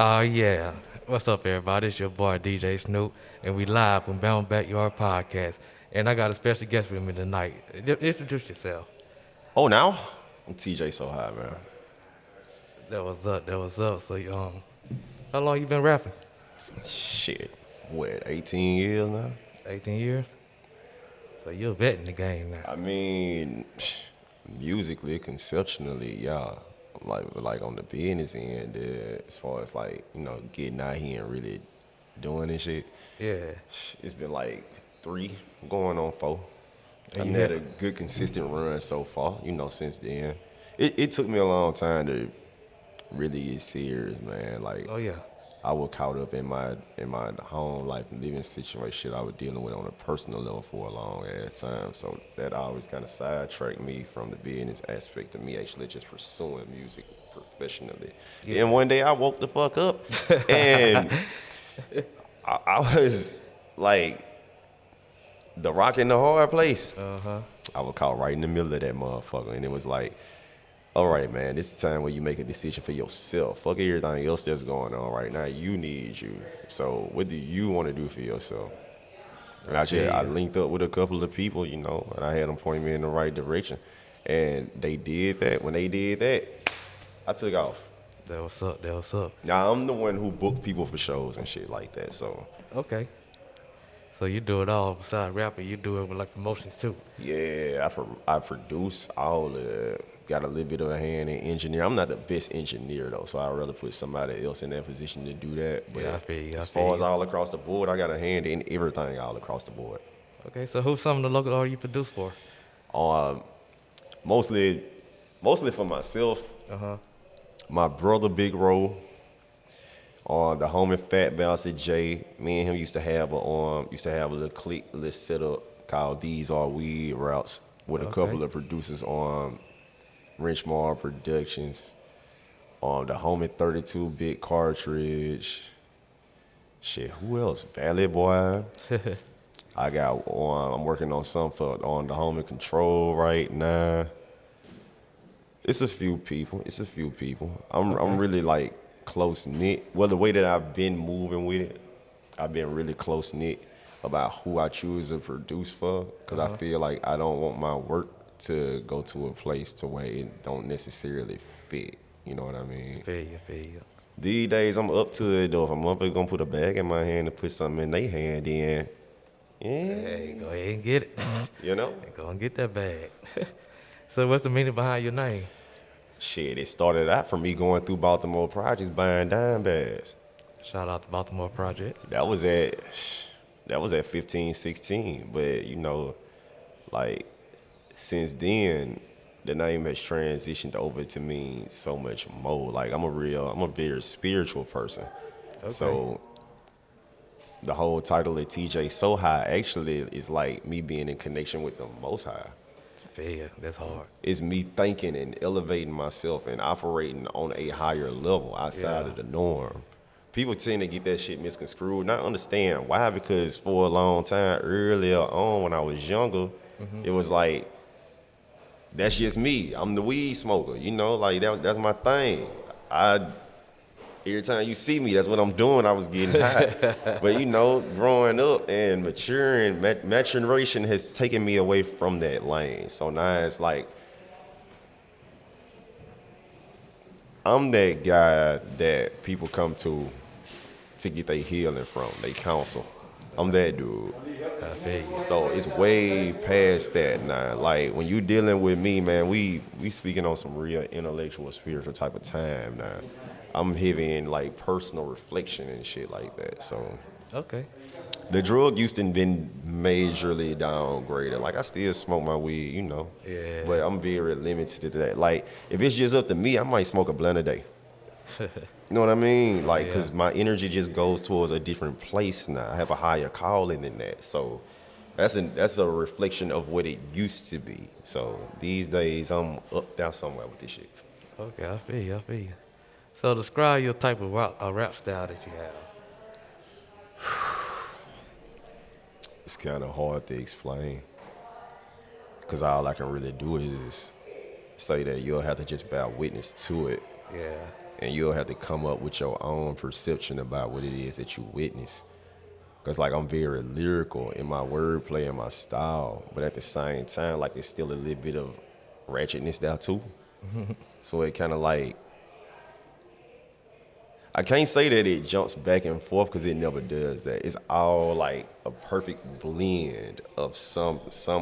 Oh, yeah. What's up, everybody? It's your boy, DJ Snoop, and we live from Bama Backyard Podcast. And I got a special guest with me tonight. Introduce yourself. Oh, now? I'm TJ So High, man. That was up. So, how long you been rapping? Shit. What, 18 years now? 18 years? So you're a vet in the game now. I mean, musically, conceptually, yeah. Like on the business end, as far as like, getting out here and really doing this shit, Yeah. it's been like 3, going on 4. And I've you had had, a good consistent run so far, since then. It took me a long time to really get serious, man. Like, oh, yeah. I was caught up in my home life and living situation I was dealing with on a personal level for a long ass time. So that always kind of sidetracked me from the business aspect of me actually just pursuing music professionally. Yeah. And one day I woke the fuck up and I was like the rock in the hard place. Uh-huh. I was caught right in the middle of that motherfucker, and it was like, all right, man, this is the time where you make a decision for yourself. Fuck everything else that's going on right now. You need you. So what do you want to do for yourself? And I linked up with a couple of people, and I had them point me in the right direction. And they did that. When they did that, I took off. That was up. Now, I'm the one who booked people for shows and shit like that, so. Okay. So you do it all besides rapping. You do it with like promotions too. Yeah, I produce all the, got a little bit of a hand in engineer. I'm not the best engineer though, so I'd rather put somebody else in that position to do that. But Yeah, I feel you. as far as all across the board, I got a hand in everything all across the board. Okay, so who's some of the local artists you produce for? Um, mostly for myself. Uh-huh. My brother Big Ro, the homie Fat Bouncer Jay. Me and him used to have a little clique, little setup called These Are Weed Routes with a couple of producers on Wrenchmar Productions, the homie 32-bit cartridge. Shit, who else? Valley Boy. I'm working on something on the homie Control right now. It's a few people. I'm really like close knit. Well, the way that I've been moving with it, I've been really close knit about who I choose to produce for, because I feel like I don't want my work to go to a place to where it don't necessarily fit. You know what I mean? Feel you. These days I'm up to it though. If a motherfucker gonna put a bag in my hand and put something in their hand, then Hey, go ahead and get it. you know. Go and get that bag. So what's the meaning behind your name? Shit, it started out from me going through Baltimore projects buying dime bags. Shout out to Baltimore Project. That was at 15, 16. But like since then, the name has transitioned over to mean so much more. Like I'm a very spiritual person. Okay. So the whole title of TEEJAESOHIGH actually is like me being in connection with the Most High. Feel you. That's hard. It's me thinking and elevating myself and operating on a higher level outside of the norm. People tend to get that shit misconstrued. Not understand why, because for a long time earlier on when I was younger, it was like, that's just me. I'm the weed smoker, like that's my thing. Every time you see me, that's what I'm doing. I was getting high. But growing up and maturing, maturation has taken me away from that lane. So now it's like, I'm that guy that people come to get their healing from, they counsel. I'm that dude. I feel you. So it's way past that now. Like when you dealing with me, man, we speaking on some real intellectual, spiritual type of time now. I'm heavy in like personal reflection and shit like that. So Okay. the drug use done been majorly downgraded. Like I still smoke my weed, Yeah. but I'm very limited to that. Like if it's just up to me, I might smoke a blunt a day. You know what I mean? Like, because my energy just goes towards a different place now. I have a higher calling than that. So that's a reflection of what it used to be. So these days, I'm up there somewhere with this shit. Okay, I feel you. So describe your type of rap style that you have. It's kind of hard to explain, because all I can really do is say that you'll have to just bear witness to it. Yeah. And you'll have to come up with your own perception about what it is that you witness. Because, like, I'm very lyrical in my wordplay and my style, but at the same time, like, there's still a little bit of ratchetness there, too. So it kind of like, I can't say that it jumps back and forth because it never does that. It's all like a perfect blend of some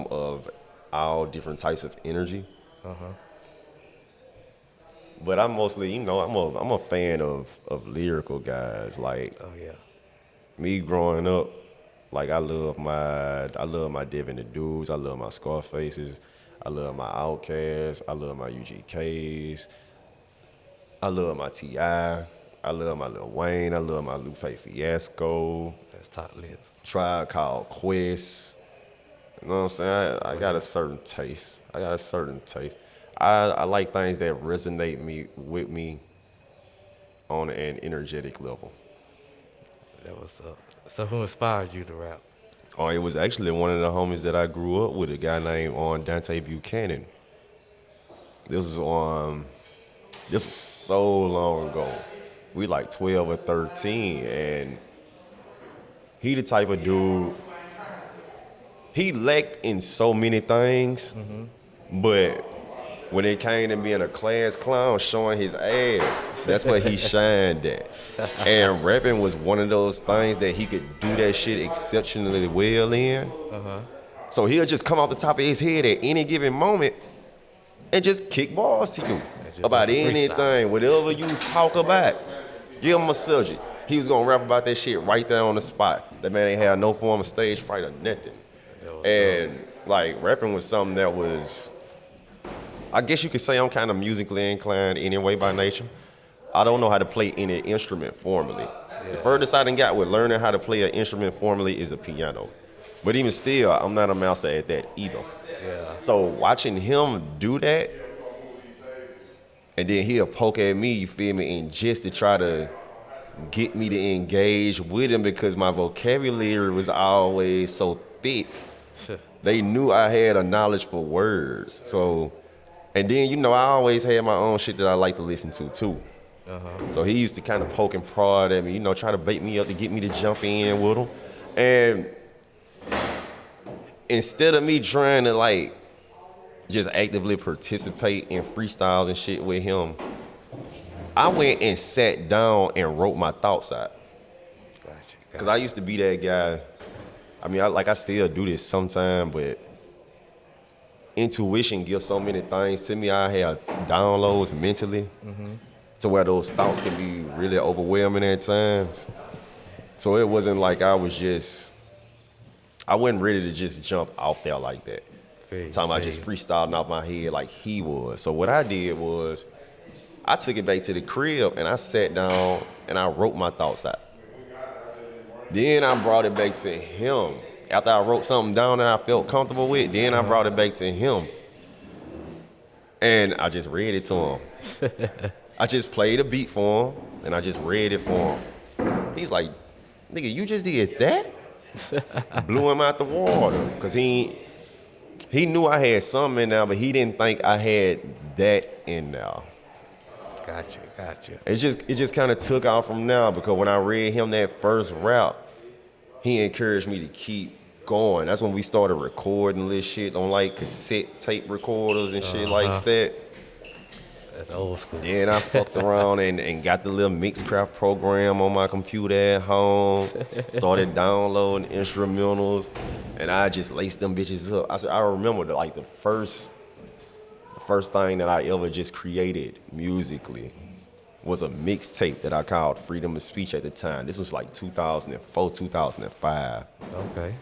of all different types of energy. But I'm mostly, I'm a fan of lyrical guys. Like Oh yeah. me growing up, like I love my Devin the Dudes, I love my Scarfaces, I love my Outcasts, I love my UGKs, I love my T.I., I love my Lil Wayne, I love my Lupe Fiasco, That's top list. Tribe Called Quest. You know what I'm saying? I got a certain taste. I like things that resonate with me on an energetic level. That was so who inspired you to rap? Oh, it was actually one of the homies that I grew up with, a guy named Dante Buchanan. This was so long ago. We like 12 or 13, and he the type of dude, he lacked in so many things, but when it came to being a class clown, showing his ass, that's what he shined at. And rapping was one of those things that he could do that shit exceptionally well in. So he'll just come off the top of his head at any given moment and just kick balls to you just about like a freestyle. anything, whatever you talk about. Give him a subject. He was gonna rap about that shit right there on the spot. That man ain't had no form of stage fright or nothing. That was And like rapping was something that was, I guess you could say I'm kind of musically inclined anyway by nature. I don't know how to play any instrument formally. The furthest I done got with learning how to play an instrument formally is a piano. But even still, I'm not a master at that either. Yeah. So watching him do that, and then he'll poke at me, you feel me, and just to try to get me to engage with him because my vocabulary was always so thick. They knew I had a knowledge for words. So, and then, I always had my own shit that I like to listen to too. So he used to kind of poke and prod at me, try to bait me up to get me to jump in with him. And instead of me trying to like just actively participate in freestyles and shit with him, I went and sat down and wrote my thoughts out. Gotcha. Because I used to be that guy. I mean, I still do this sometime, but intuition gives so many things to me. I have downloads mentally to where those thoughts can be really overwhelming at times. So it wasn't like I wasn't ready to just jump off there like that. Talking about just freestyling off my head like he was. So what I did was, I took it back to the crib and I sat down and I wrote my thoughts out. Then I brought it back to him. After I wrote something down that I felt comfortable with, then I brought it back to him. And I just read it to him. I just played a beat for him and I just read it for him. He's like, nigga, you just did that? Blew him out the water. Because he knew I had something in there, but he didn't think I had that in there. Gotcha. It just kind of took off from now because when I read him that first rap, he encouraged me to keep going. That's when we started recording this shit on like cassette tape recorders and shit like that. That's old school. Then I fucked around and got the little Mixcraft program on my computer at home. Started downloading instrumentals, and I just laced them bitches up. I remember the first thing that I ever just created musically was a mixtape that I called Freedom of Speech at the time. This was like 2004, 2005. Okay.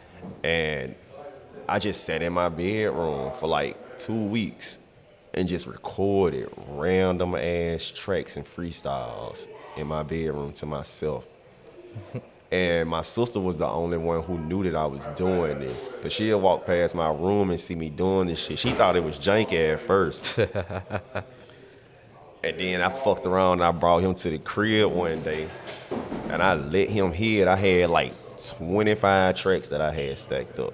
And I just sat in my bedroom for like 2 weeks and just recorded random ass tracks and freestyles in my bedroom to myself. And my sister was the only one who knew that I was doing this. But she'd walk past my room and see me doing this shit. She thought it was janky at first. And then I fucked around and I brought him to the crib one day and I let him hear it. I had like 25 tracks that I had stacked up.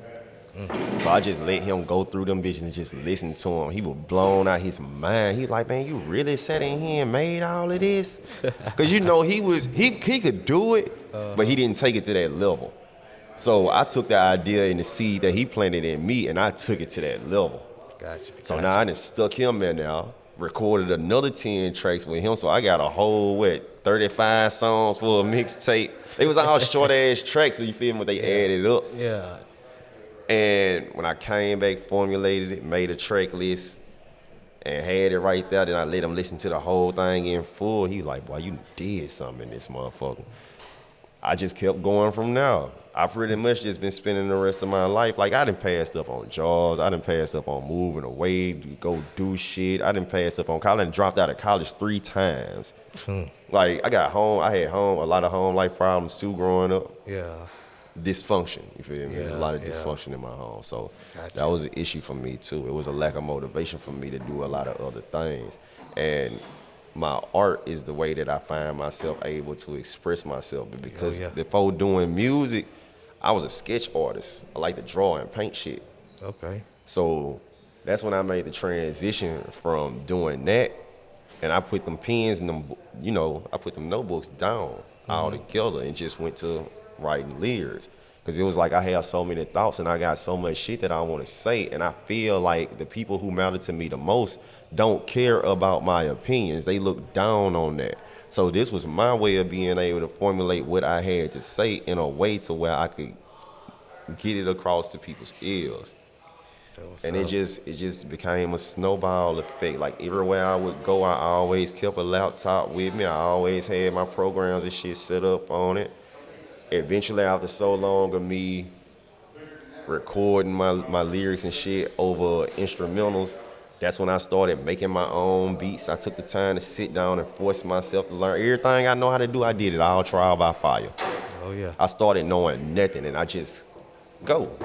So I just let him go through them bitches and just listen to him. He was blown out his mind. He was like, man, you really sat in here and made all of this? Because, you know, he could do it, but he didn't take it to that level. So I took the idea and the seed that he planted in me, and I took it to that level. Gotcha. So now I done stuck him in there, recorded another 10 tracks with him. So I got a whole, 35 songs for a mixtape. They was all short-ass tracks, but you feel me, what they added up. Yeah. And when I came back, formulated it, made a track list, and had it right there, then I let him listen to the whole thing in full. He was like, boy, you did something in this motherfucker. I just kept going from there. I pretty much just been spending the rest of my life. Like, I done passed up on jobs. I done passed up on moving away to go do shit. I done passed up on college. I done dropped out of college 3 times. Like, I had a lot of home life problems too growing up. Yeah. Dysfunction, you feel me? Yeah, There's a lot of dysfunction in my home. So that was an issue for me too. It was a lack of motivation for me to do a lot of other things. And my art is the way that I find myself able to express myself. Because before doing music, I was a sketch artist. I like to draw and paint shit. Okay. So that's when I made the transition from doing that, and I put them pens and them, I put them notebooks down all together and just went to writing lyrics. Because it was like I had so many thoughts and I got so much shit that I want to say, and I feel like the people who matter to me the most don't care about my opinions. They look down on that. So this was my way of being able to formulate what I had to say in a way to where I could get it across to people's ears. And it just became a snowball effect. Like everywhere I would go, I always kept a laptop with me. I always had my programs and shit set up on it. Eventually, after so long of me recording my lyrics and shit over instrumentals, that's when I started making my own beats. I took the time to sit down and force myself to learn. Everything I know how to do, I did it all trial by fire. Oh, yeah. I started knowing nothing, and I just go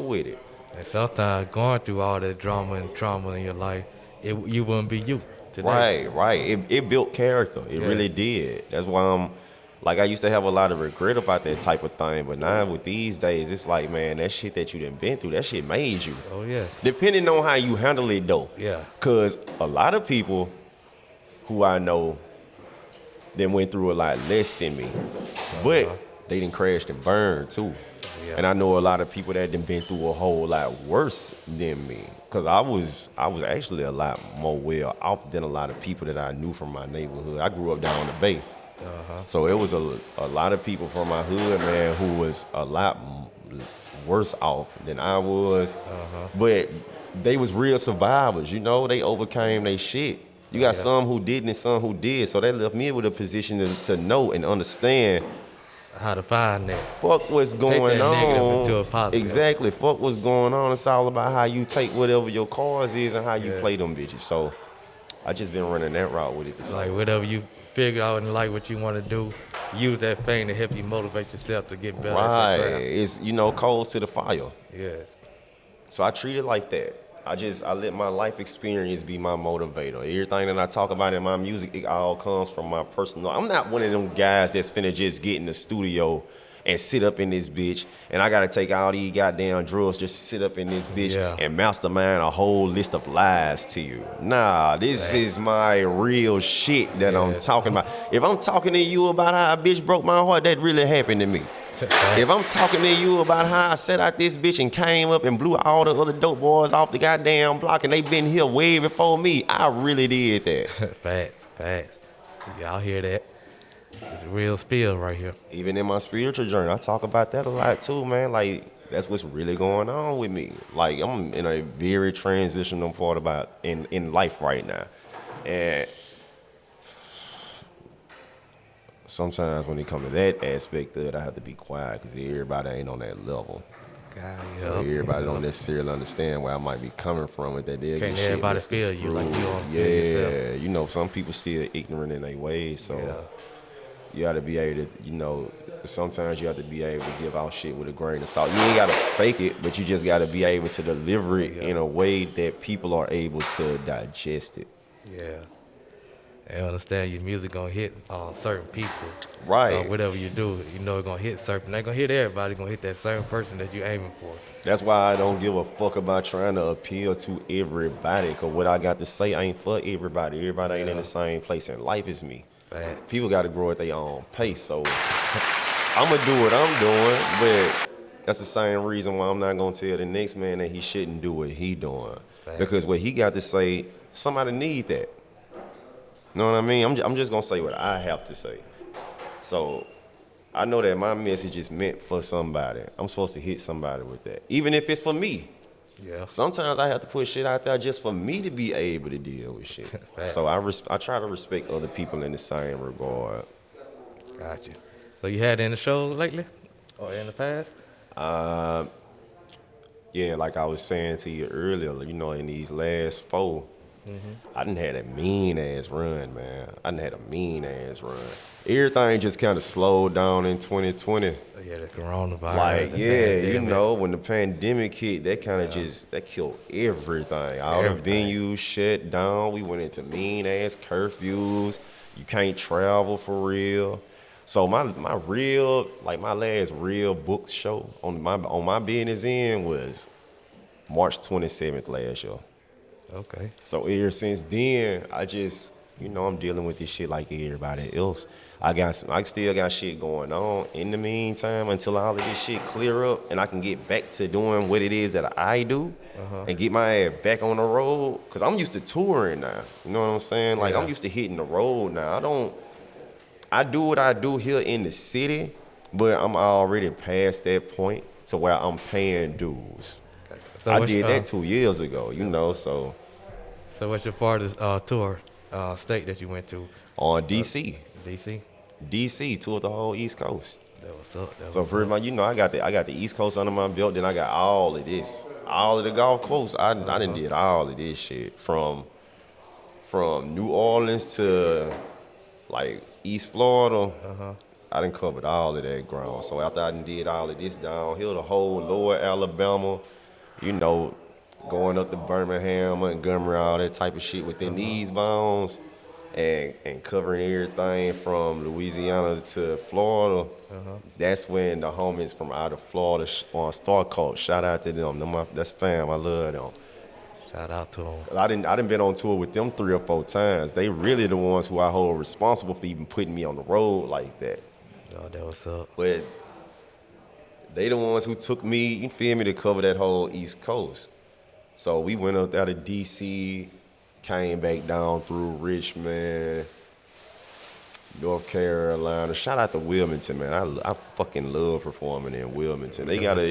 with it. And sometimes going through all that drama and trauma in your life, you wouldn't be you today. Right. It built character. It really did. That's why I used to have a lot of regret about that type of thing, but now with these days, it's like, man, that shit that you done been through, that shit made you. Oh, yeah. Depending on how you handle it, though. Yeah. Because a lot of people who I know, they went through a lot less than me, but they done crashed and burned, too. Yeah. And I know a lot of people that done been through a whole lot worse than me. Because I was actually a lot more well off than a lot of people that I knew from my neighborhood. I grew up down the Bay. So it was a lot of people from my hood, man, who was a lot worse off than I was. But they was real survivors, they overcame their shit. You got some who didn't and some who did. So that left me with a position to know and understand how to find that. Fuck what's going take that on. Negative into a positive. Exactly. Fuck what's going on. It's all about how you take whatever your cause is and how you play them bitches. So I just been running that route with it. It's like whatever you figure out in life what you want to do, use that pain to help you motivate yourself to get better. Right. It's, coals to the fire. Yes. So I treat it like that. I let my life experience be my motivator. Everything that I talk about in my music, it all comes from my personal. I'm not one of them guys that's finna just get in the studio and sit up in this bitch, and I gotta take all these goddamn drugs just to sit up in this bitch and mastermind a whole list of lies to you. Nah, this is my real shit that I'm talking about. If I'm talking to you about how a bitch broke my heart, that really happened to me. If I'm talking to you about how I set out this bitch and came up and blew all the other dope boys off the goddamn block and they been here way before me, I really did that. Facts. Y'all hear that? It's a real spill right here. Even in my spiritual journey, I talk about that a lot too, man. Like, that's what's really going on with me. Like, I'm in a very transitional part in life right now. And sometimes when it comes to that aspect of it, I have to be quiet because everybody ain't on that level. So everybody don't necessarily understand where I might be coming from with that. Can't everybody feel you like you don't feel yourself. Some people still ignorant in their ways, so you got to be able to, sometimes you have to be able to give out shit with a grain of salt. You ain't got to fake it, but you just got to be able to deliver it in a way that people are able to digest it. Yeah. And understand your music gonna hit certain people. Right. Whatever you do, you know it's gonna hit certain. They gonna hit everybody. Gonna hit that certain person that you aiming for. That's why I don't give a fuck about trying to appeal to everybody. Cause what I got to say ain't for everybody. Everybody ain't in the same place in life as me. Facts. People got to grow at their own pace. So I'ma do what I'm doing, but that's the same reason why I'm not gonna tell the next man that he shouldn't do what he doing. Facts. Because what he got to say, somebody need that. You know what I mean? I'm just gonna say what I have to say. So I know that my message is meant for somebody. I'm supposed to hit somebody with that, even if it's for me. Yeah. Sometimes I have to put shit out there just for me to be able to deal with shit. So I try to respect other people in the same regard. Gotcha. So you had in the show lately, or in the past? Yeah, like I was saying to you earlier, you know, in these last 4, I done had a mean ass run, man. I done had a mean ass run. Everything just kind of slowed down in 2020. Oh, yeah, the coronavirus. Like, the yeah, you pandemic. know, when the pandemic hit, that kind of that killed everything. All the venues shut down. We went into mean ass curfews. You can't travel for real. So my real, like my last real booked show on my business end was March 27th last year. Okay. So ever since then, I just, you know, I'm dealing with this shit like everybody else. I still got shit going on in the meantime until all of this shit clear up and I can get back to doing what it is that I do and get my ass back on the road. Cause I'm used to touring now. You know what I'm saying? Like I'm used to hitting the road now. I do what I do here in the city, but I'm already past that point to where I'm paying dues. So I did that 2 years ago, you know, so. So what's your farthest tour state that you went to? On DC. DC. DC, toured the whole East Coast. That was up. So for everybody, you know, I got the East Coast under my belt. Then I got all of this, all of the Gulf Coast. I done did all of this shit from New Orleans to like East Florida. I done covered all of that ground. So after I done did all of this downhill, the whole lower Alabama, you know, going up to Birmingham, Montgomery, all that type of shit within these bounds. And covering everything from Louisiana to Florida, that's when the homies from out of Florida on Star Cult, shout out to them. That's fam, I love them. Shout out to them. I done been on tour with them 3 or 4 times. They really the ones who I hold responsible for even putting me on the road like that. Oh, that was up. But they the ones who took me, you feel me, to cover that whole East Coast. So we went up out of D.C., came back down through Richmond, North Carolina. Shout out to Wilmington, man. I fucking love performing in Wilmington. They got a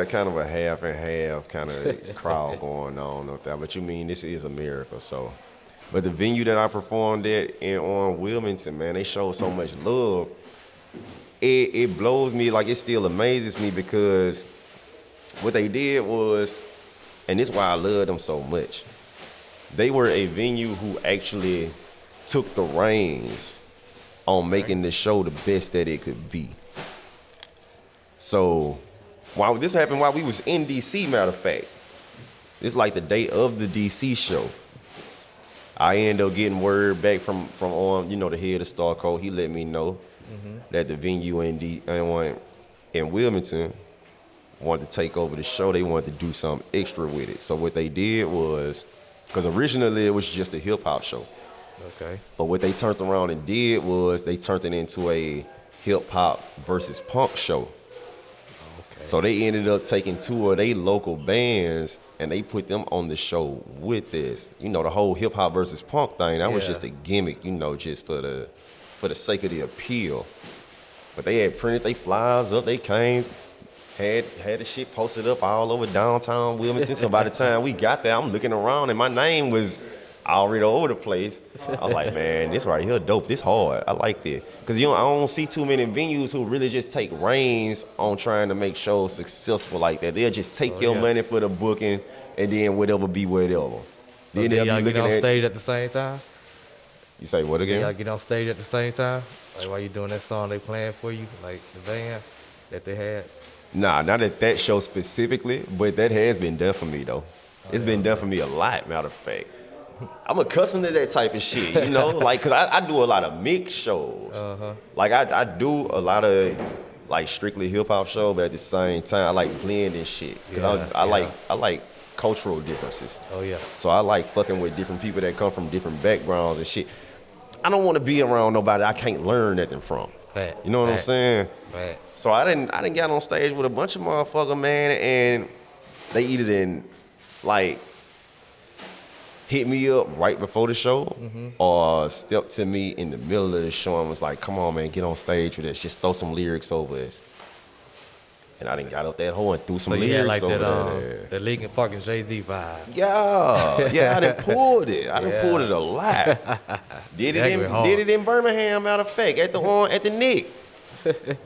kind of a half and half kind of crowd going on up there. But you mean this is America, so. But the venue that I performed at on Wilmington, man, they showed so much love. It blows me, like it still amazes me because what they did was, and this is why I love them so much, they were a venue who actually took the reins on making the show the best that it could be. So, while this happened while we was in D.C., matter of fact, it's like the day of the D.C. show. I ended up getting word back from you know, the head of Star Code. He let me know that the venue in Wilmington wanted to take over the show. They wanted to do something extra with it. So what they did was, because originally it was just a hip hop show. Okay. But what they turned around and did was they turned it into a hip hop versus punk show. Okay. So they ended up taking 2 of their local bands and they put them on the show with this. You know, the whole hip hop versus punk thing, that was just a gimmick, you know, just for the sake of the appeal. But they had printed their flyers up, they came, had the shit posted up all over downtown Wilmington. So by the time we got there, I'm looking around and my name was already all over the place. I was like, man, this right here dope. This hard. I like this. Because I don't see too many venues who really just take reins on trying to make shows successful like that. They'll just take your money for the booking and then whatever be whatever. So Then y'all get on stage at the same time? You say what again? Y'all get on stage at the same time? Like while you doing that song they playing for you? Like the band that they had? Nah, not at that show specifically, but that has been done for me though. It's been done for me a lot, matter of fact. I'm accustomed to that type of shit, you know? Like, cause I do a lot of mix shows. Like I do a lot of like strictly hip hop shows, but at the same time I like blending shit. Cause I like cultural differences. Oh yeah. So I like fucking with different people that come from different backgrounds and shit. I don't want to be around nobody I can't learn nothing from. Right. You know what I'm saying? Right. So I didn't get on stage with a bunch of motherfuckers, man, and they either didn't like hit me up right before the show or stepped to me in the middle of the show and was like, come on, man, get on stage with us. Just throw some lyrics over us. And I didn't got up that hole and threw some lyrics like over that, the Linkin Park and Jay-Z vibe. Yeah, I done pulled it. I done pulled it a lot. Did it in Birmingham, matter of fact, at the Nick.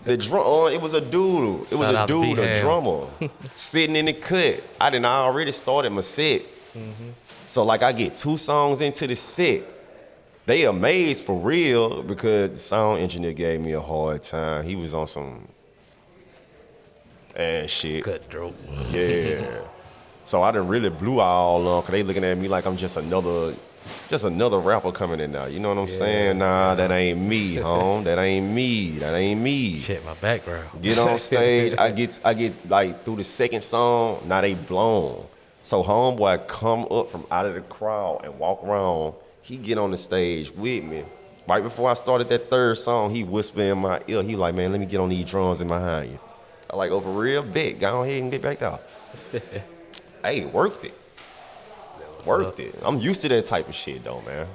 The drum, it was a dude. It was Shout a out to dude, a B-Ham. drummer, sitting in the cut. I done already started my set. So like I get 2 songs into the set. They amazed for real because the sound engineer gave me a hard time. He was on some ass shit. Cutthroat. Yeah. So I done really blew all on because they looking at me like I'm just another rapper coming in now. You know what I'm saying? Nah, that ain't me, home. That ain't me. That ain't me. Check my background. Get on stage. I get like through the second song, now they blown. So homeboy come up from out of the crowd and walk around. He get on the stage with me. Right before I started that third song, he whispered in my ear. He like, man, let me get on these drums in behind you. I like, oh, for real? Bet. Go ahead and get back out. Hey, worked it. Worked it. I'm used to that type of shit though, man.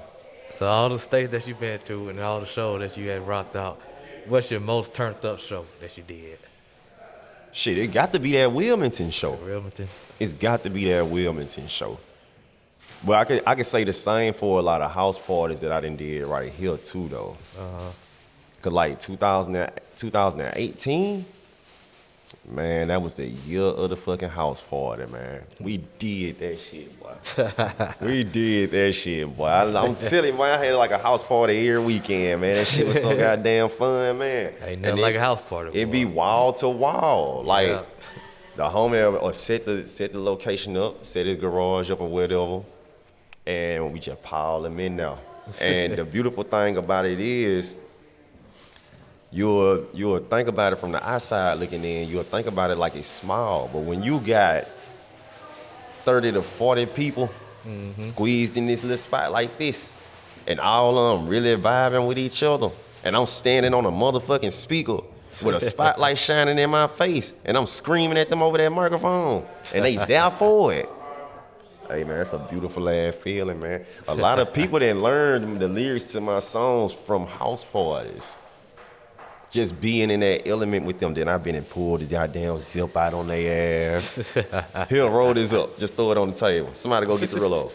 So all the states that you've been to and all the shows that you had rocked out, what's your most turned up show that you did? Shit, it got to be that Wilmington show. Wilmington? It's got to be that Wilmington show. But I could say the same for a lot of house parties that I done did right here too though. Cause like 2018, man, that was the year of the fucking house party, man. We did that shit, boy. We did that shit, boy. I'm telling you, boy, I had like a house party every weekend, man. That shit was so goddamn fun, man. Ain't nothing like a house party. It be wall to wall. Like the homie or set the location up, set his garage up or whatever, and we just pile them in now. And the beautiful thing about it is, you'll think about it from the outside looking in. You'll think about it like it's small, but when you got 30 to 40 people squeezed in this little spot like this, and all of them really vibing with each other, and I'm standing on a motherfucking speaker with a spotlight shining in my face, and I'm screaming at them over that microphone, and they there for it. Hey man, that's a beautiful ass feeling, man. A lot of people didn't learn the lyrics to my songs from house parties. Just being in that element with them, then I've been and pulled the goddamn zip out on their ass. He'll roll this up, just throw it on the table. Somebody go get the Rillo.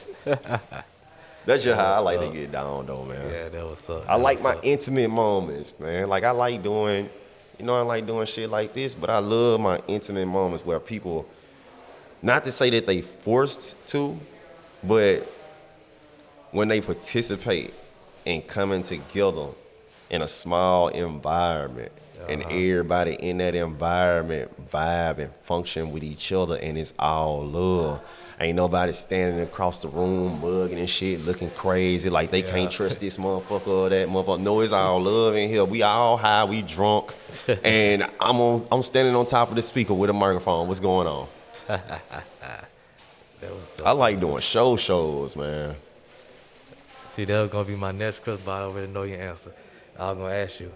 That's just how I like to get down though, man. Yeah, that was up. I like my intimate moments, man. Like I like doing shit like this, but I love my intimate moments where people, not to say that they forced to, but when they participate in coming together in a small environment, and everybody in that environment vibe and function with each other, and it's all love. Ain't nobody standing across the room bugging and shit, looking crazy like they can't trust this motherfucker or that motherfucker. No, it's all love in here. We all high, we drunk, and I'm standing on top of the speaker with a microphone. What's going on? I like doing shows, man. See, that was gonna be my next question, but I already know your answer. I was gonna ask you,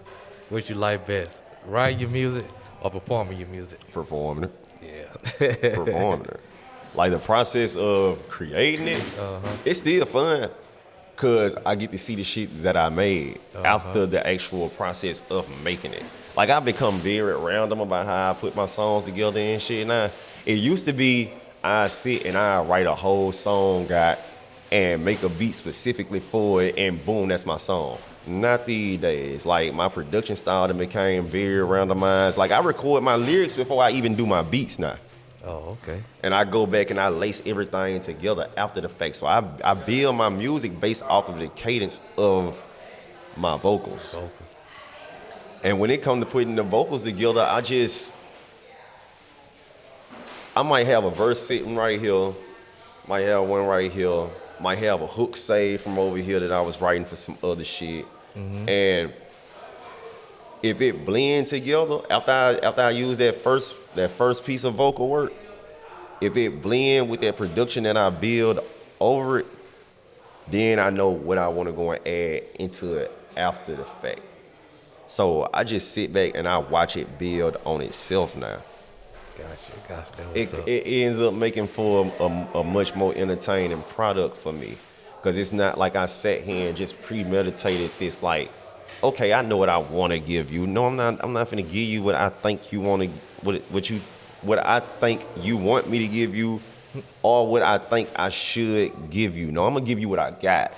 what you like best, writing your music or performing your music? Performing it. Yeah. Performing it. Like the process of creating it, it's still fun. Cause I get to see the shit that I made after the actual process of making it. Like I've become very random about how I put my songs together and shit now. It used to be I sit and I write a whole song and make a beat specifically for it, and boom, that's my song. Not these days. Like my production style that became very randomized. Like I record my lyrics before I even do my beats now. Oh, okay. And I go back and I lace everything together after the fact. So I build my music based off of the cadence of my vocals. And when it comes to putting the vocals together, I might have a verse sitting right here, Might have one right here. Might have a hook saved from over here that I was writing for some other shit. And if it blend together, after I use that first piece of vocal work, if it blend with that production that I build over it, then I know what I want to go and add into it after the fact. So I just sit back and I watch it build on itself now. Gotcha. It ends up making for a much more entertaining product for me. Because it's not like I sat here and just premeditated this like, okay, I know what I want to give you. No, I'm not going to give you what I think you want to, what I think you want me to give you, or what I think I should give you. No, I'm going to give you what I got.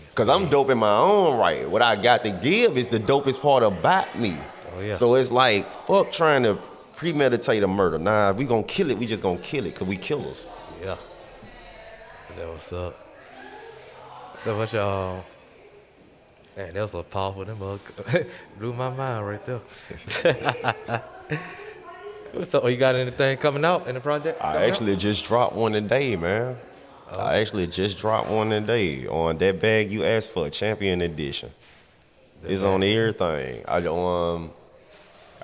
Because I'm dope in my own right. What I got to give is the dopest part about me. Oh, yeah. So it's like, fuck trying to premeditate a murder. Nah, if we gonna kill it, we just gonna kill it, because we killers. Yeah. That what's up. So what y'all... Man, that was so powerful. That mug blew my mind right there. So you got anything coming out in the project? I actually just dropped one today, man. I actually just dropped one today on that bag you asked for, Champion Edition. It's on everything. I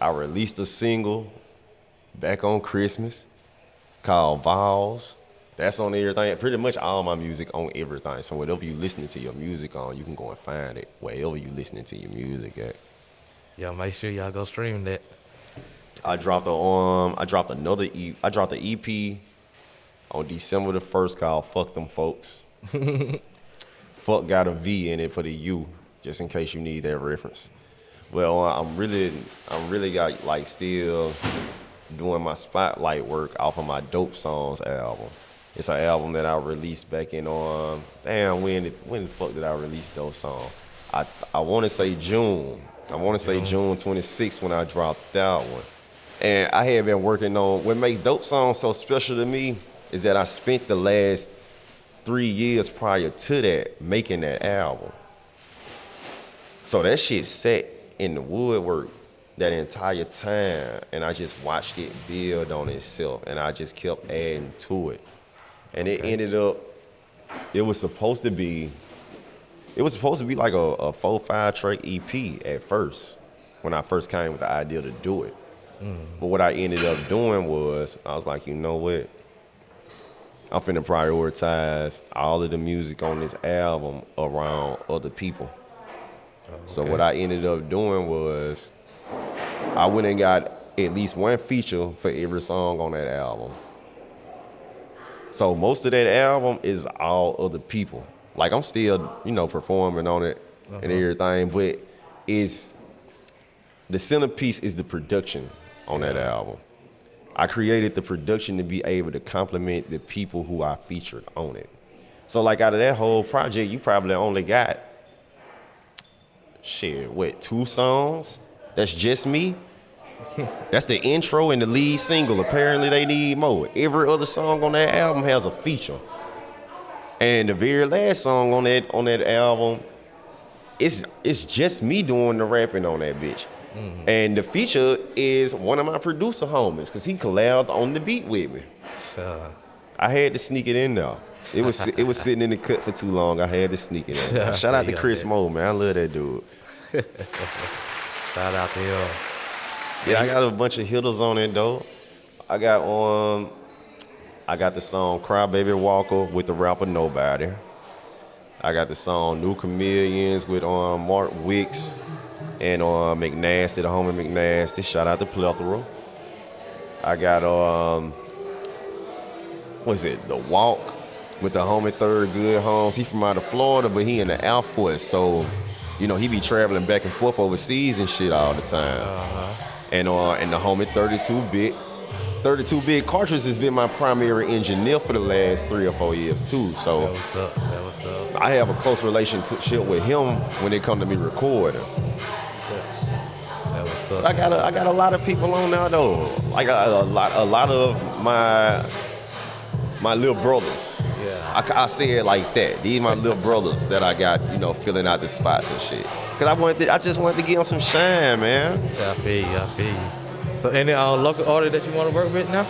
released a single back on Christmas called Vows. That's on everything. Pretty much all my music on everything. So whatever you listening to your music on, you can go and find it wherever you listening to your music at. Yeah, make sure y'all go stream that. I dropped another I dropped the EP on December the 1st called Fuck Them Folks. Fuck got a V in it for the U, just in case you need that reference. Well, I'm really got like still doing my spotlight work off of my Dope Songs album. It's an album that I released back in when the fuck did I release those songs? I want to say June. I want to say June 26th when I dropped that one. And I had been working on, what makes Dope Songs so special to me is that I spent the last 3 years prior to that making that album. So that shit sat in the woodwork that entire time, and I just watched it build on itself, and I just kept adding to it. And it ended up, it was supposed to be like a 4-5 track EP at first, when I first came with the idea to do it. But what I ended up doing was, I was like, you know what? I'm finna prioritize all of the music on this album around other people. Okay. So what I ended up doing was, I went and got at least one feature for every song on that album. So most of that album is all other people. Like I'm still, performing on it and everything, but the centerpiece is the production on that album. I created the production to be able to complement the people who I featured on it. So like out of that whole project, you probably only got, 2 songs? That's just me? That's the intro and the lead single. Apparently they need more. Every other song on that album has a feature. And the very last song on that album, it's just me doing the rapping on that bitch. Mm-hmm. And the feature is one of my producer homies, because he collabed on the beat with me. I had to sneak it in there. It was sitting in the cut for too long. I had to sneak it in there. Shout out to Chris Moe, man. I love that dude. Shout out to him. Yeah, I got a bunch of hitters on it though. I got the song Cry Baby Walker with the rapper Nobody. I got the song New Chameleons with Mark Wicks and McNasty, the homie McNasty. Shout out to Plethora. I got The Walk with the homie Third Good Homes. He from out of Florida, but he in the Air Force, so he be traveling back and forth overseas and shit all the time. And the homie 32-bit. 32-bit Cartridge has been my primary engineer for the last 3 or 4 years too. So that what's up. I have a close relationship with him when it come to me recording. That what's up. I got a lot of people on now though. I got a lot of my little brothers. Yeah. I say it like that. These my little brothers that I got, filling out the spots and shit. Cause I just wanted to give them some shine, man. I feel you. So any local artists that you want to work with now?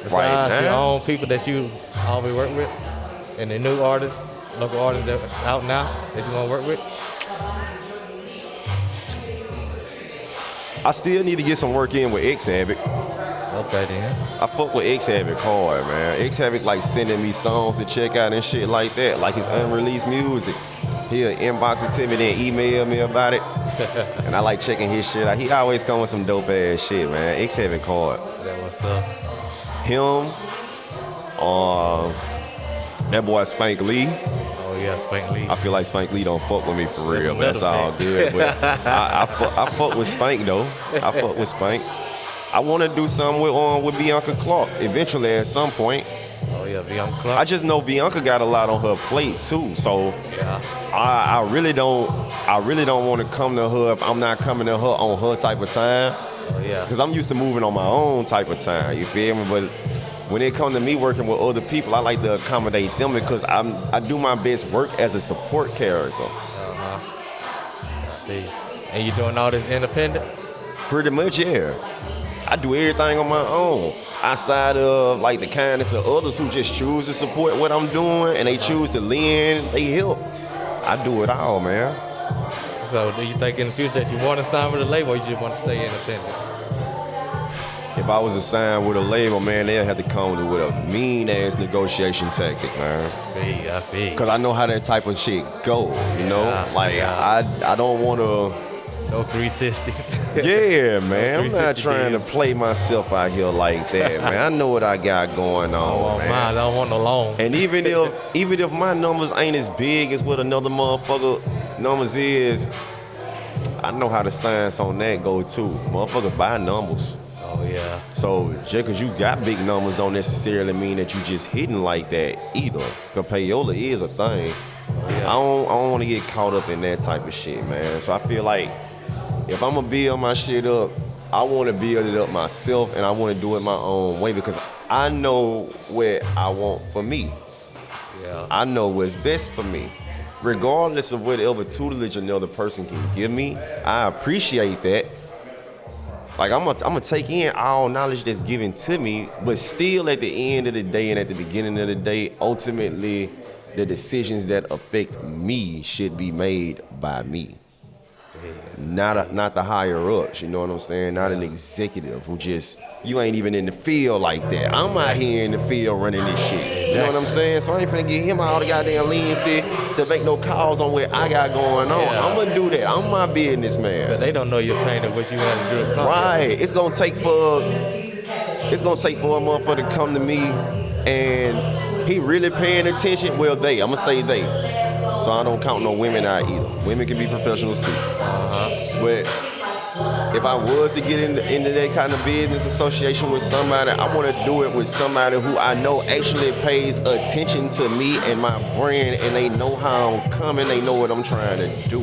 Besides your own people that you always work with, and the new artists, local artists that are out now that you want to work with? I still need to get some work in with X-Havoc. Okay, then. I fuck with X-Havoc hard, man. X-Havoc like sending me songs to check out and shit like that, like his unreleased music. He'll inbox it to me, then email me about it. And I like checking his shit out. He always come with some dope ass shit, man. X-Havoc hard. That what's up? Him, that boy Spank Lee. Oh yeah, Spank Lee. I feel like Spank Lee don't fuck with me for real, but that's all thing. good. But I fuck with Spank though. I fuck with Spank. I want to do something with Bianca Clark eventually at some point. Oh yeah, Bianca Clark. I just know Bianca got a lot on her plate too, so Yeah. I really don't want to come to her if I'm not coming to her on her type of time. Oh yeah. Cause I'm used to moving on my own type of time. You feel me? But when it comes to me working with other people, I like to accommodate them because I do my best work as a support character. I see. And you doing all this independent? Pretty much, yeah. I do everything on my own. Outside of like the kindness of others who just choose to support what I'm doing and they choose to lend, they help. I do it all, man. So do you think in the future that you want to sign with a label or you just want to stay independent? If I was to sign with a label, man, they'll have to come with a mean-ass negotiation tactic, man. I feel. Because I know how that type of shit go, you know? Like, I don't want to... No 360. Yeah, man. I'm not 360 trying to play myself out here like that, man. I know what I got going on, man. I don't want no loan. And even if my numbers ain't as big as what another motherfucker numbers is, I know how the science on that go too. Motherfuckers buy numbers. Oh yeah. So just cause you got big numbers don't necessarily mean that you just hitting like that either. Cause payola is a thing. Oh, yeah. I don't want to get caught up in that type of shit, man. So I feel like if I'm gonna build my shit up, I want to build it up myself, and I want to do it my own way because I know what I want for me. Yeah. I know what's best for me. Regardless of whatever tutelage another person can give me, I appreciate that. Like I'm gonna take in all knowledge that's given to me, but still at the end of the day and at the beginning of the day, ultimately the decisions that affect me should be made by me. Not the higher ups, you know what I'm saying? Not an executive who just, you ain't even in the field like that. I'm out here in the field running this shit. You know what I'm saying? So I ain't finna give him all the goddamn leniency to make no calls on what I got going on. Yeah. I'm gonna do that. I'm my business man. But they don't know your pain of what you want to do. Right. It's gonna take for a motherfucker to come to me and he really paying attention. Well, I'm gonna say they. So I don't count no women out either. Women can be professionals too. But if I was to get into that kind of business association with somebody, I want to do it with somebody who I know actually pays attention to me and my brand, and they know how I'm coming, they know what I'm trying to do.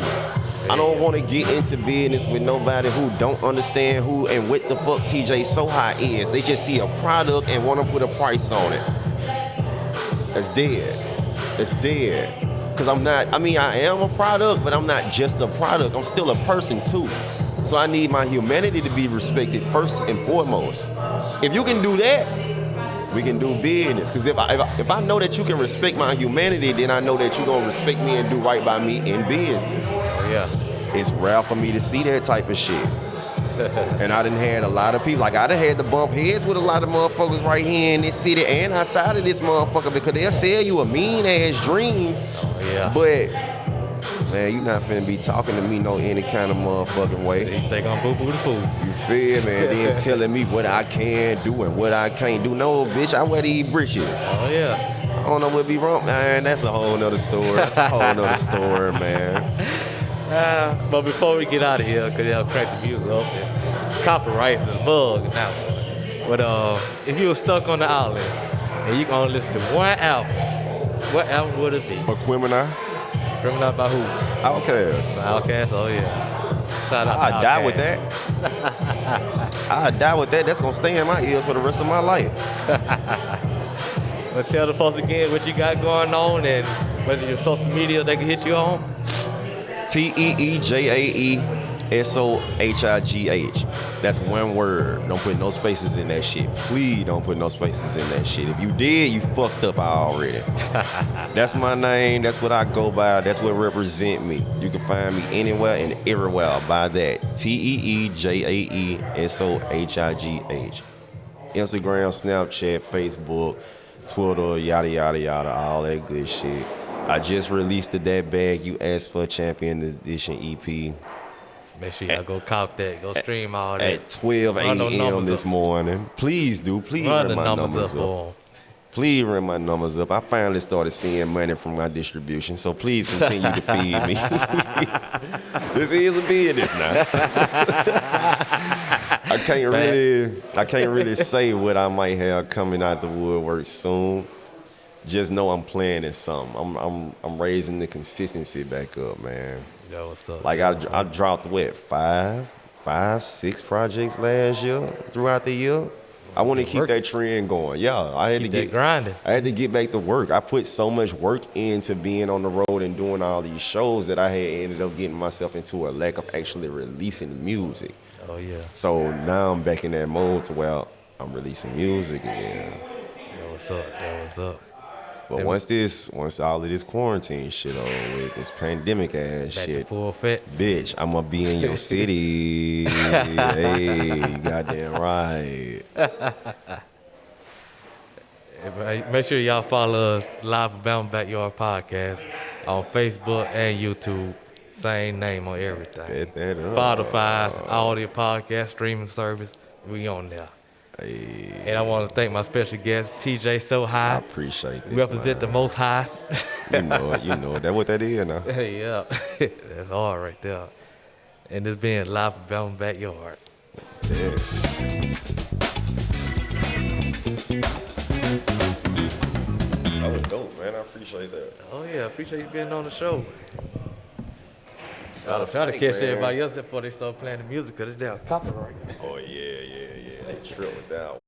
I don't want to get into business with nobody who don't understand who and what the fuck TEEJAESOHIGH is. They just see a product and want to put a price on it. That's dead. That's dead. Because I am a product, but I'm not just a product. I'm still a person too. So I need my humanity to be respected first and foremost. If you can do that, we can do business. Because if I know that you can respect my humanity, then I know that you're going to respect me and do right by me in business. Oh, yeah. It's rare for me to see that type of shit. And I done had a lot of people, like I done had to bump heads with a lot of motherfuckers right here in this city and outside of this motherfucker because they'll sell you a mean ass dream. Oh, yeah. But, man, you not finna be talking to me no any kind of motherfucking way. They think I'm boo-boo the fool. You feel me? And then telling me what I can do and what I can't do. No, bitch, I wear these britches. Oh, yeah. I don't know what be wrong. Man, that's a whole nother story. That's a whole nother story, man. But before we get out of here, because they'll crack the music up and copyrights and bug now. But if you were stuck on the island and you can only listen to one album, what album would it be? A criminal? Criminal by who? Outkast. Outkast, oh yeah. Shout out to I'd die with Outkast. that. I'd die with that. That's gonna stay in my ears for the rest of my life. But tell the folks again what you got going on and whether your social media they can hit you on. TEEJAE TEEJAESOHIGH. That's one word. Don't put no spaces in that shit. Please don't put no spaces in that shit. If you did, you fucked up already. That's my name. That's what I go by. That's what represent me. You can find me anywhere and everywhere by that. TEEJAESOHIGH. Instagram, Snapchat, Facebook, Twitter, yada, yada, yada, all that good shit. I just released the That Bag You Asked For Champion Edition EP Make sure y'all go cop that. Go stream all that. at 12 Run those a.m. numbers this up. morning. Please do. Please Run run the my numbers up up. for 'em. Please run my numbers up. I finally started seeing money from my distribution, so please continue to feed me. This is a business now. I can't really say what I might have coming out the woodwork soon. Just know I'm playing in something. I'm raising the consistency back up, man. Yo, what's up? Like I dropped what 6 projects last year throughout the year. I want to keep that trend going. Yeah, I had Keep to that get grinding. I had to get back to work. I put so much work into being on the road and doing all these shows that I had ended up getting myself into a lack of actually releasing music. Oh yeah. So now I'm back in that mode to where I'm releasing music again. Yo, what's up? Yo, what's up? But once all of this quarantine shit over with, this pandemic ass Back to shit, full fit. bitch, I'm gonna be in your city. Hey, goddamn right. Make sure y'all follow us live from Bama Backyard Podcast on Facebook and YouTube. Same name on everything. Bet that up. Spotify, audio podcast, streaming service. We on there. Hey, And I want to thank my special guest, TJ So I High. appreciate this. Represent the man. most high. You know it. That what that is now. Yeah, that's hard right there. And this being live from Bama Backyard. Yeah. That was dope, man. I appreciate that. Oh yeah, appreciate you being on the show. Not I'm a trying to fake, catch man. everybody else before they start playing the music because it's down copyright. Oh yeah. They tripped with that.